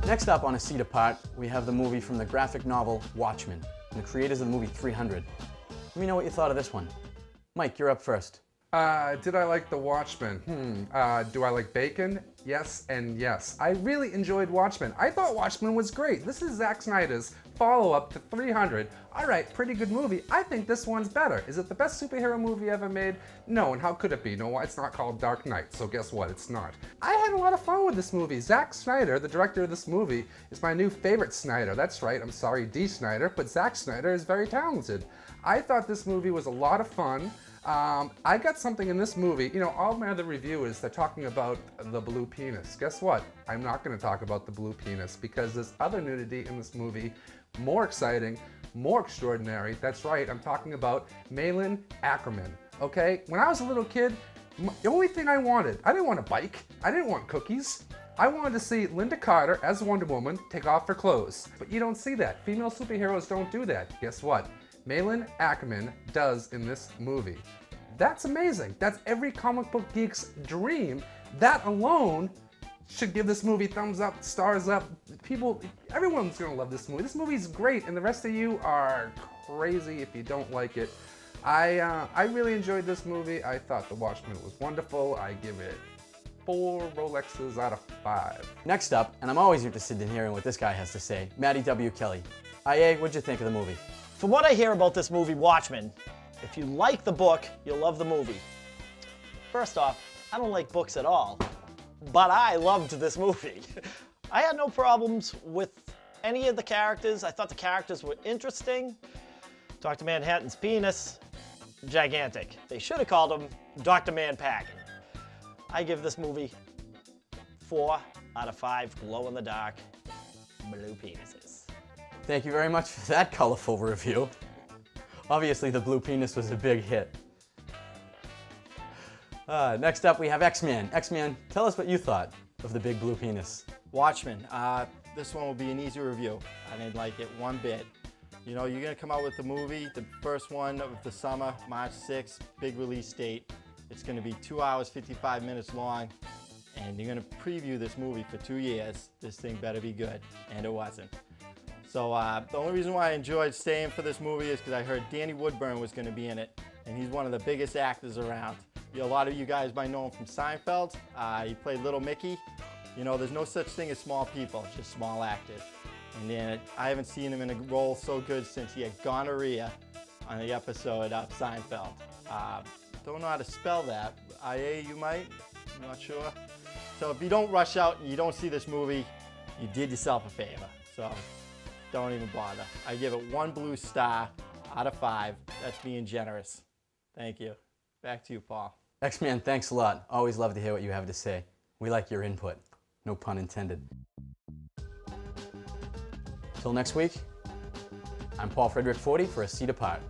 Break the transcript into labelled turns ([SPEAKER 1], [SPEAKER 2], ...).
[SPEAKER 1] Next up on A Seat Apart, we have the movie from the graphic novel Watchmen, and the creators of the movie 300. Let me know what you thought of this one. Mike, you're up first.
[SPEAKER 2] Did I like The Watchmen? Do I like bacon? Yes and yes. I really enjoyed Watchmen. I thought Watchmen was great. This is Zack Snyder's follow-up to 300. Alright, pretty good movie. I think this one's better. Is it the best superhero movie ever made? No, and how could it be? No, it's not called Dark Knight, so guess what? It's not. I had a lot of fun with this movie. Zack Snyder, the director of this movie, is my new favorite Snyder. That's right, I'm sorry, D. Snyder, but Zack Snyder is very talented. I thought this movie was a lot of fun. I got something in this movie, you know, all my other reviewers, they're talking about the blue penis. Guess what? I'm not going to talk about the blue penis because there's other nudity in this movie, more exciting, more extraordinary. That's right, I'm talking about Malin Ackerman, okay? When I was a little kid, the only thing I didn't want a bike, I didn't want cookies. I wanted to see Linda Carter as Wonder Woman take off her clothes. But you don't see that. Female superheroes don't do that. Guess what? Malin Ackerman does in this movie. That's amazing. That's every comic book geek's dream. That alone should give this movie thumbs up, stars up. Everyone's gonna love this movie. This movie's great, and the rest of you are crazy if you don't like it. I really enjoyed this movie. I thought The Watchmen was wonderful. I give it 4 Rolexes out of 5.
[SPEAKER 1] Next up, and I'm always interested in hearing what this guy has to say, Matty W. Kelley. IA, what'd you think of the movie?
[SPEAKER 3] From what I hear about this movie, Watchmen, if you like the book, you'll love the movie. First off, I don't like books at all, but I loved this movie. I had no problems with any of the characters. I thought the characters were interesting. Dr. Manhattan's penis, gigantic. They should have called him Dr. Manpack. I give this movie 4 out of 5 glow-in-the-dark blue penises.
[SPEAKER 1] Thank you very much for that colorful review. Obviously, the blue penis was a big hit. Next up, we have X-Man. X-Man, tell us what you thought of the big blue penis.
[SPEAKER 4] Watchmen. This one will be an easy review. I didn't like it one bit. You know, you're gonna come out with the movie, the first one of the summer, March 6th, big release date. It's gonna be 2 hours, 55 minutes long, and you're gonna preview this movie for 2 years. This thing better be good, and it wasn't. So the only reason why I enjoyed staying for this movie is because I heard Danny Woodburn was gonna be in it, and he's one of the biggest actors around. You know, a lot of you guys might know him from Seinfeld. He played Little Mickey. You know, there's no such thing as small people, just small actors. And then I haven't seen him in a role so good since he had gonorrhea on the episode of Seinfeld. Don't know how to spell that. IA, you might? I'm not sure. So if you don't rush out and you don't see this movie, you did yourself a favor. So don't even bother. I give it 1 blue star out of 5. That's being generous. Thank you. Back to you, Paul.
[SPEAKER 1] X-Man, thanks a lot. Always love to hear what you have to say. We like your input. No pun intended. Till next week, I'm Paul Frederick Fortey for A Seat Apart.